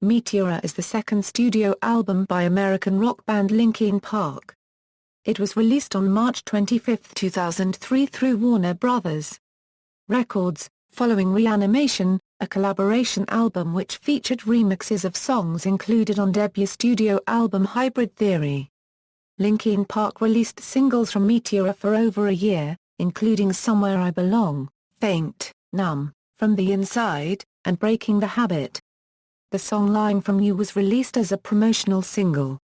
Meteora is the second studio album by American rock band Linkin Park. It was released on March 25, 2003 through Warner Bros. Records, following Reanimation, a collaboration album which featured remixes of songs included on debut studio album Hybrid Theory. Linkin Park released singles from Meteora for over a year, including Somewhere I Belong, Faint, Numb, From the Inside, and Breaking the Habit. The song Lying From You was released as a promotional single.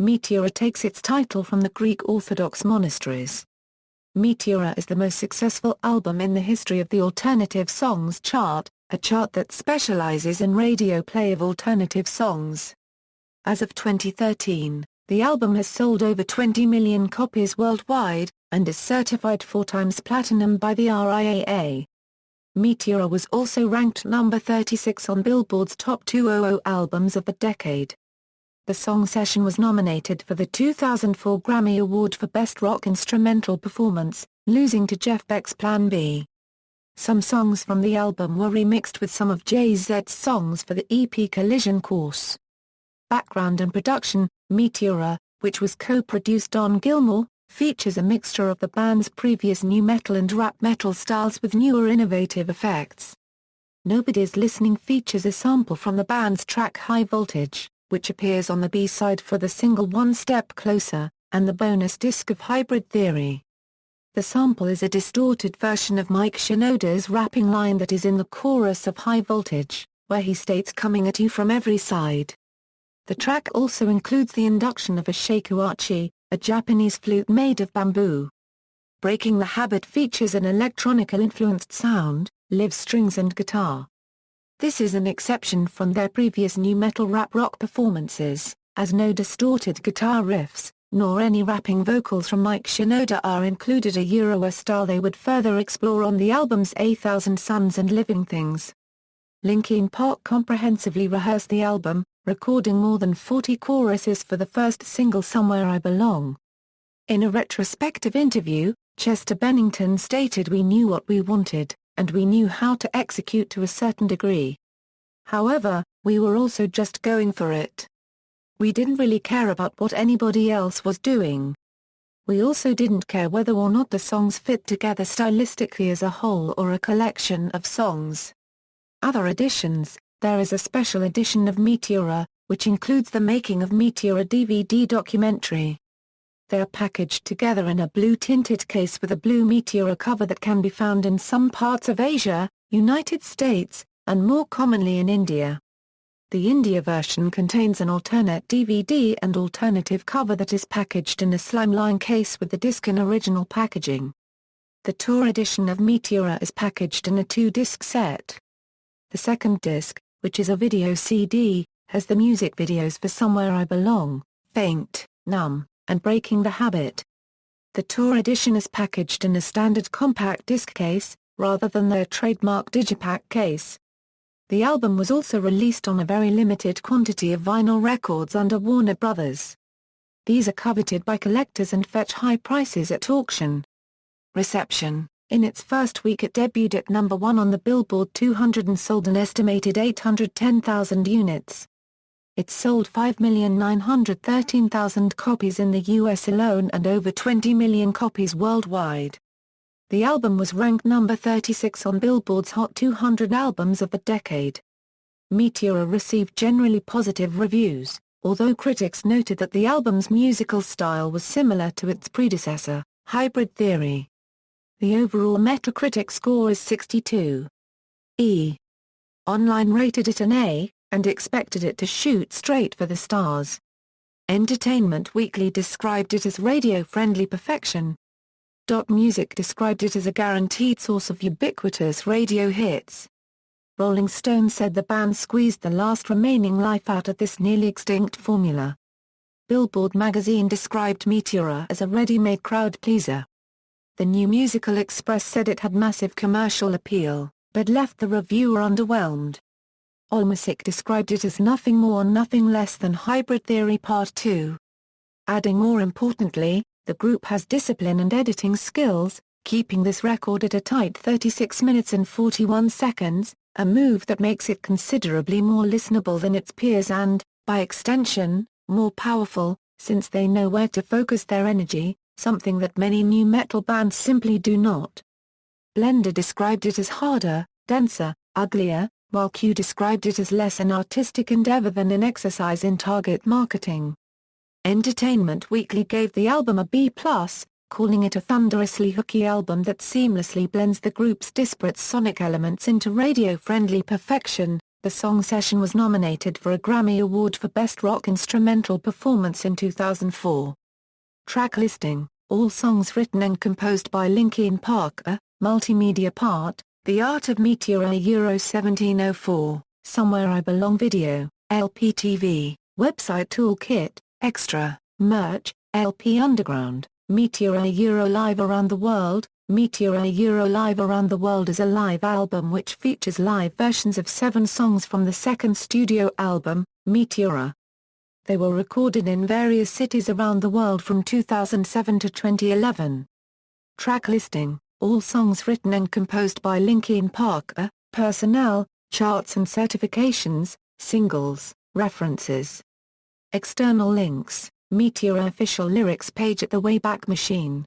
Meteora takes its title from the Greek Orthodox monasteries. Meteora is the most successful album in the history of the Alternative Songs chart, a chart that specializes in radio play of alternative songs. As of 2013, the album has sold over 20 million copies worldwide, and is certified 4 times platinum by the RIAA. Meteora was also ranked number 36 on Billboard's Top 200 Albums of the Decade. The song Session was nominated for the 2004 Grammy Award for Best Rock Instrumental Performance, losing to Jeff Beck's Plan B. Some songs from the album were remixed with some of Jay-Z's songs for the EP Collision Course. Background and production: Meteora, which was co-produced Don Gilmore, features a mixture of the band's previous nu metal and rap metal styles with newer innovative effects. Nobody's Listening features a sample from the band's track High Voltage, which appears on the B-side for the single One Step Closer, and the bonus disc of Hybrid Theory. The sample is a distorted version of Mike Shinoda's rapping line that is in the chorus of High Voltage, where he states "coming at you from every side." The track also includes the induction of a shakuhachi, a Japanese flute made of bamboo. Breaking the Habit features an electronica-influenced sound, live strings and guitar. This is an exception from their previous nu metal rap rock performances, as no distorted guitar riffs, nor any rapping vocals from Mike Shinoda are included, a style they would further explore on the album's A Thousand Suns and Living Things. Linkin Park comprehensively rehearsed the album, recording more than 40 choruses for the first single Somewhere I Belong. In a retrospective interview, Chester Bennington stated, "We knew what we wanted, and we knew how to execute to a certain degree. However, we were also just going for it. We didn't really care about what anybody else was doing. We also didn't care whether or not the songs fit together stylistically as a whole or a collection of songs." Other additions: there is a special edition of Meteora, which includes the Making of Meteora DVD documentary. They are packaged together in a blue-tinted case with a blue Meteora cover that can be found in some parts of Asia, United States, and more commonly in India. The India version contains an alternate DVD and alternative cover that is packaged in a slimline case with the disc in original packaging. The tour edition of Meteora is packaged in a 2-disc set. The second disc, which is a video CD, has the music videos for Somewhere I Belong, Faint, Numb, and Breaking the Habit. The tour edition is packaged in a standard compact disc case, rather than their trademark digipack case. The album was also released on a very limited quantity of vinyl records under Warner Bros. These are coveted by collectors and fetch high prices at auction. Reception: in its first week it debuted at number 1 on the Billboard 200 and sold an estimated 810,000 units. It sold 5,913,000 copies in the US alone and over 20 million copies worldwide. The album was ranked number 36 on Billboard's Hot 200 Albums of the Decade. Meteora received generally positive reviews, although critics noted that the album's musical style was similar to its predecessor, Hybrid Theory. The overall Metacritic score is 62. Online rated it an A, and expected it to shoot straight for the stars. Entertainment Weekly described it as radio-friendly perfection. Music described it as a guaranteed source of ubiquitous radio hits. Rolling Stone said the band squeezed the last remaining life out of this nearly extinct formula. Billboard magazine described Meteora as a ready-made crowd pleaser. The New Musical Express said it had massive commercial appeal, but left the reviewer underwhelmed. AllMusic described it as nothing more nothing less than Hybrid Theory Part 2. Adding more importantly, the group has discipline and editing skills, keeping this record at a tight 36 minutes and 41 seconds, a move that makes it considerably more listenable than its peers and, by extension, more powerful, since they know where to focus their energy, something that many nu metal bands simply do not. Blender described it as harder, denser, uglier, while Q described it as less an artistic endeavor than an exercise in target marketing. Entertainment Weekly gave the album a B+, calling it a thunderously hooky album that seamlessly blends the group's disparate sonic elements into radio-friendly perfection. The song Session was nominated for a Grammy Award for Best Rock Instrumental Performance in 2004. Track listing: all songs written and composed by Linkin Park. Multimedia part: The Art of Meteora Euro 1704, Somewhere I Belong video, LPTV, Website Toolkit, Extra, Merch, LP Underground, Meteora Euro Live Around the World. Meteora Euro Live Around the World is a live album which features live versions of 7 songs from the second studio album, Meteora. They were recorded in various cities around the world from 2007 to 2011. Track listing: all songs written and composed by Linkin Park. Personnel, charts and certifications, singles, references. External links: Meteora official lyrics page at the Wayback Machine.